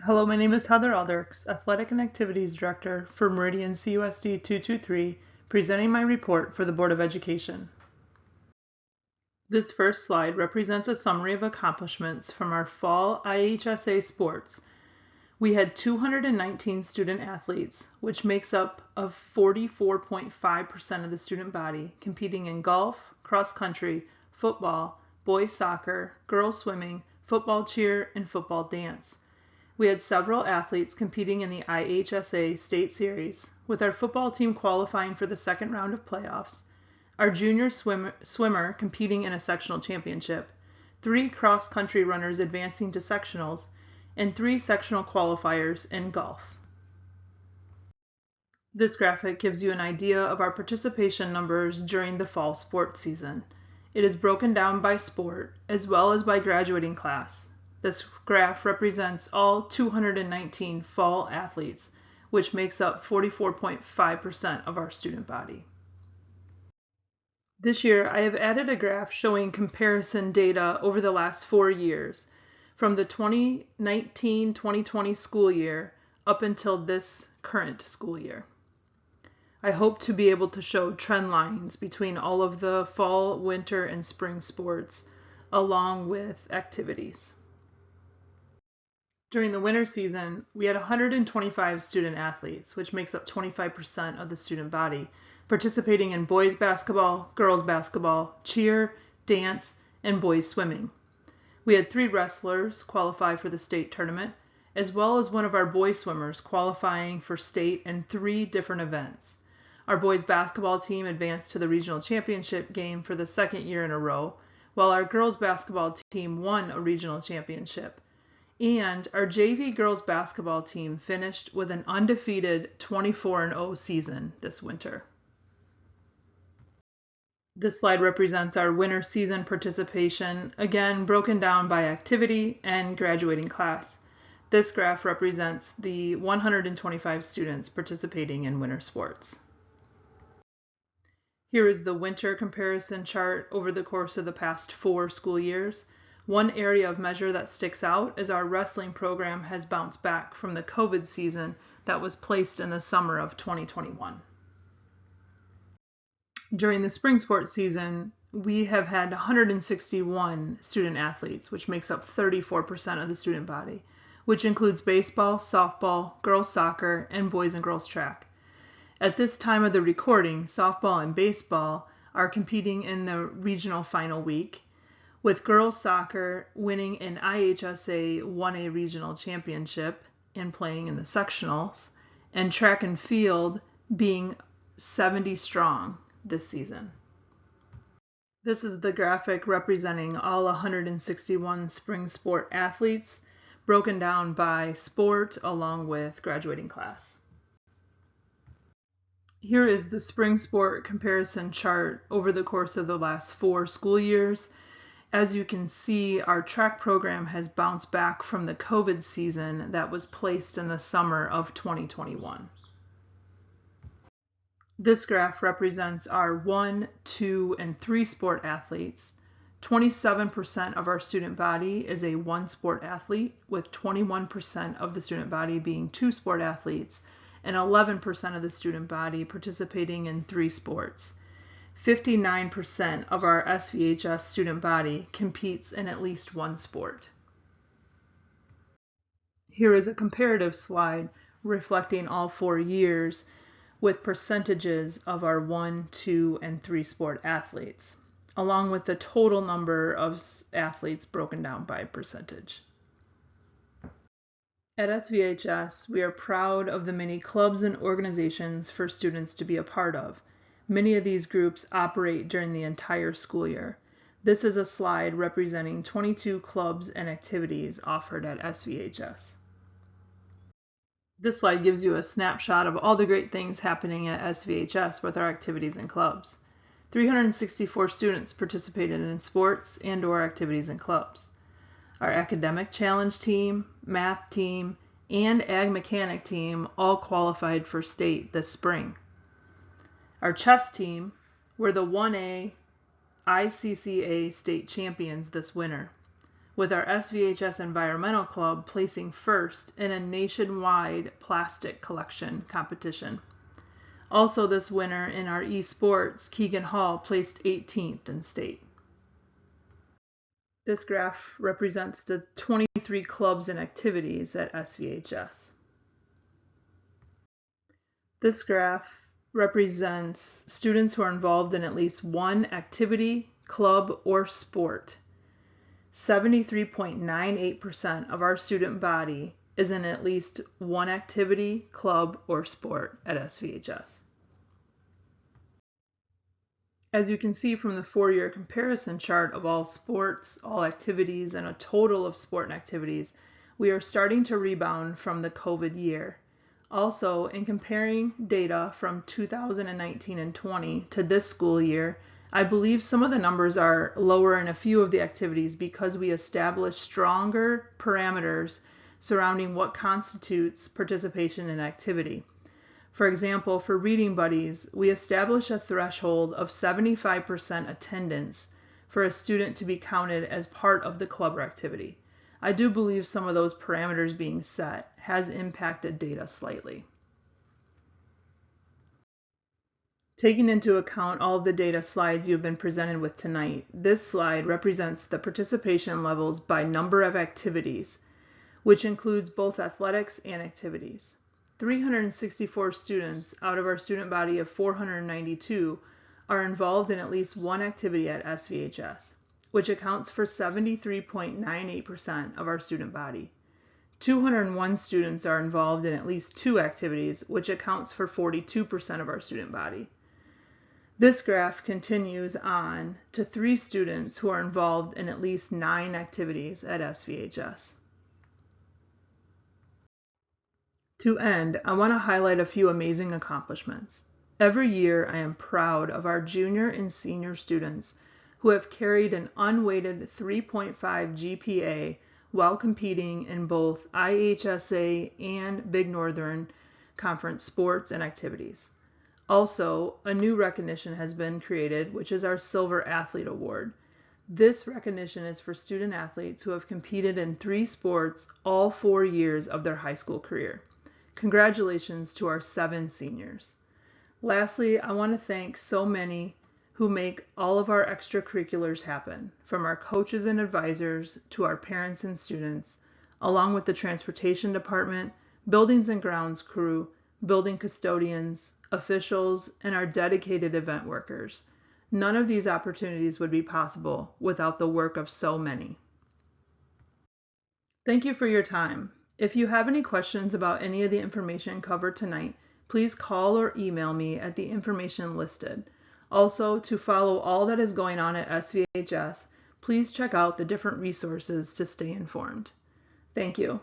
Hello, my name is Heather Alderks, Athletic and Activities Director for Meridian CUSD 223, presenting my report for the Board of Education. This first slide represents a summary of accomplishments from our fall IHSA sports. We had 219 student athletes, which makes up of 44.5% of the student body, competing in golf, cross country, football, boys soccer, girls swimming, football cheer, and football dance. We had several athletes competing in the IHSA State Series, with our football team qualifying for the second round of playoffs, our junior swimmer competing in a sectional championship, 3 cross-country runners advancing to sectionals, and 3 sectional qualifiers in golf. This graphic gives you an idea of our participation numbers during the fall sports season. It is broken down by sport as well as by graduating class. This graph represents all 219 fall athletes, which makes up 44.5% of our student body. This year, I have added a graph showing comparison data over the last 4 years, from the 2019-2020 school year up until this current school year. I hope to be able to show trend lines between all of the fall, winter, and spring sports, along with activities. During the winter season, we had 125 student athletes, which makes up 25% of the student body, participating in boys basketball, girls basketball, cheer, dance, and boys swimming. We had 3 wrestlers qualify for the state tournament, as well as one of our boy swimmers qualifying for state in 3 different events. Our boys basketball team advanced to the regional championship game for the second year in a row, while our girls basketball team won a regional championship. And our JV girls basketball team finished with an undefeated 24-0 season this winter. This slide represents our winter season participation, again broken down by activity and graduating class. This graph represents the 125 students participating in winter sports. Here is the winter comparison chart over the course of the past 4 school years. One area of measure that sticks out is our wrestling program has bounced back from the COVID season that was placed in the summer of 2021. During the spring sports season, we have had 161 student athletes, which makes up 34% of the student body, which includes baseball, softball, girls soccer, and boys and girls track. At this time of the recording, softball and baseball are competing in the regional final week, with girls soccer winning an IHSA 1A regional championship and playing in the sectionals, and track and field being 70 strong this season. This is the graphic representing all 161 spring sport athletes, broken down by sport along with graduating class. Here is the spring sport comparison chart over the course of the last 4 school years. As you can see, our track program has bounced back from the COVID season that was placed in the summer of 2021. This graph represents our 1, 2, and 3 sport athletes. 27% of our student body is a 1 sport athlete, with 21% of the student body being 2 sport athletes, and 11% of the student body participating in 3 sports. 59% of our SVHS student body competes in at least 1 sport. Here is a comparative slide reflecting all 4 years with percentages of our 1, 2, and 3 sport athletes, along with the total number of athletes broken down by percentage. At SVHS, we are proud of the many clubs and organizations for students to be a part of. Many of these groups operate during the entire school year. This is a slide representing 22 clubs and activities offered at SVHS. This slide gives you a snapshot of all the great things happening at SVHS with our activities and clubs. 364 students participated in sports and/or activities and clubs. Our academic challenge team, math team, and ag mechanic team all qualified for state this spring. Our chess team were the 1A ICCA state champions this winter. with our SVHS Environmental Club placing first in a nationwide plastic collection competition. Also this winter in our esports, Keegan Hall placed 18th in state. This graph represents the 23 clubs and activities at SVHS. This graph represents students who are involved in at least one activity, club, or sport. 73.98% of our student body is in at least one activity, club, or sport at SVHS. As you can see from the 4-year comparison chart of all sports, all activities, and a total of sport and activities, we are starting to rebound from the COVID year. Also, in comparing data from 2019 and 20 to this school year, I believe some of the numbers are lower in a few of the activities because we established stronger parameters surrounding what constitutes participation in activity. For example, for Reading Buddies, we establish a threshold of 75% attendance for a student to be counted as part of the club or activity. I do believe some of those parameters being set has impacted data slightly. Taking into account all of the data slides you've been presented with tonight, this slide represents the participation levels by number of activities, which includes both athletics and activities. 364 students out of our student body of 492 are involved in at least one activity at SVHS, which accounts for 73.98% of our student body. 201 students are involved in at least two activities, which accounts for 42% of our student body. This graph continues on to 3 students who are involved in at least 9 activities at SVHS. To end, I want to highlight a few amazing accomplishments. Every year, I am proud of our junior and senior students who have carried an unweighted 3.5 GPA while competing in both IHSA and Big Northern Conference sports and activities. Also, a new recognition has been created, which is our Silver Athlete Award. This recognition is for student athletes who have competed in 3 sports all 4 years of their high school career. Congratulations to our 7 seniors. Lastly, I want to thank so many who make all of our extracurriculars happen, from our coaches and advisors to our parents and students, along with the transportation department, buildings and grounds crew, building custodians, officials, and our dedicated event workers. None of these opportunities would be possible without the work of so many. Thank you for your time. If you have any questions about any of the information covered tonight, please call or email me at the information listed. Also, to follow all that is going on at SVHS, please check out the different resources to stay informed. Thank you.